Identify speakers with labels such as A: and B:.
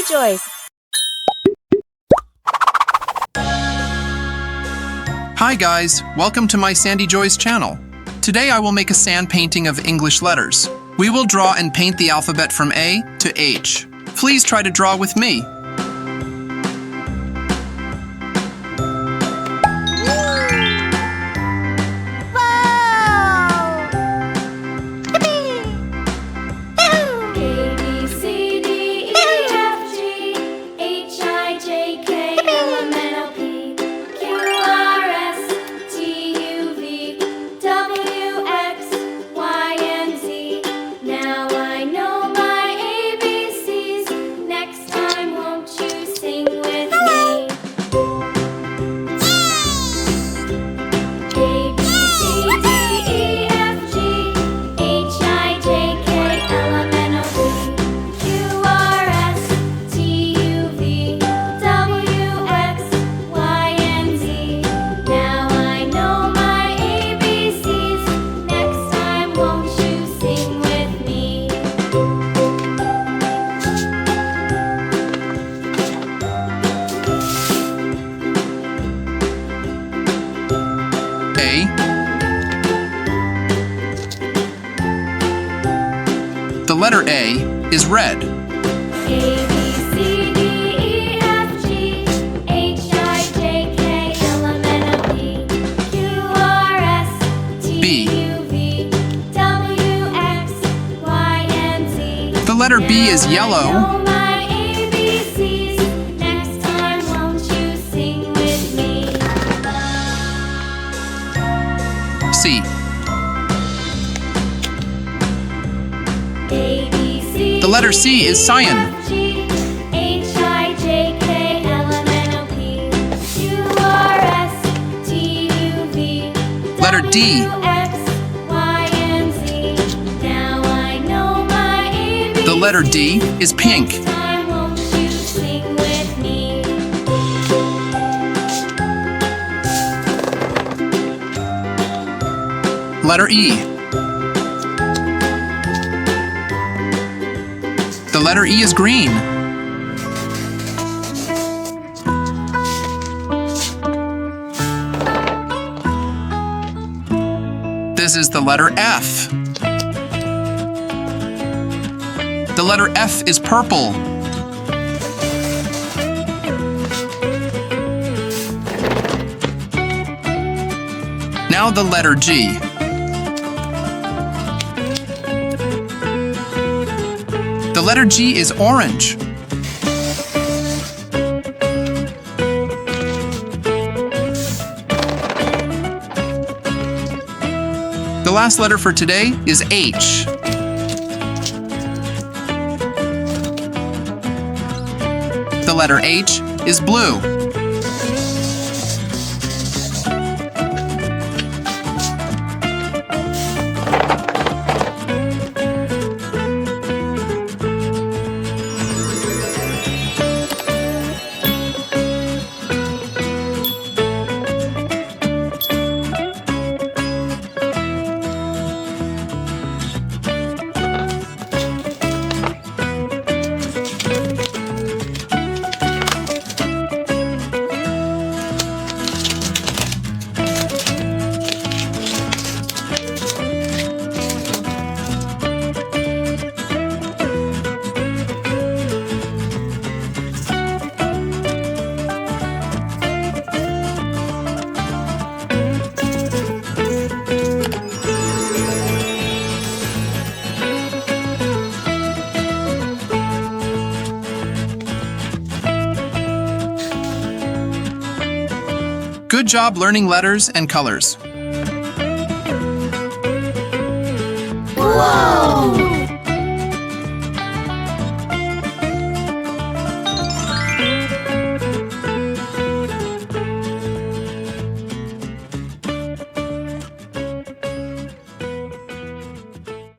A: Joys.
B: Hi guys, welcome to my Sandy Joys channel. Today I will make a sand painting of English letters. We will draw and paint the alphabet from A to H. Please try to draw with me. The letter A is red.
C: A, B, C, D, E, F, G, H, I, J, K, L, M, N, O, P, Q, R, S, T, U, V, W, X, Y, and Z.
B: The letter B is yellow.
C: Now I know my ABCs. Next time, won't you sing with me?
B: C. The letter C is Cyan. Letter D. The letter D is pink. Letter E. The letter E is green. This is the letter F. The letter F is purple. Now the letter G. The letter G is orange. The last letter for today is H. The letter H is blue. Good job learning letters and colors.
C: Whoa!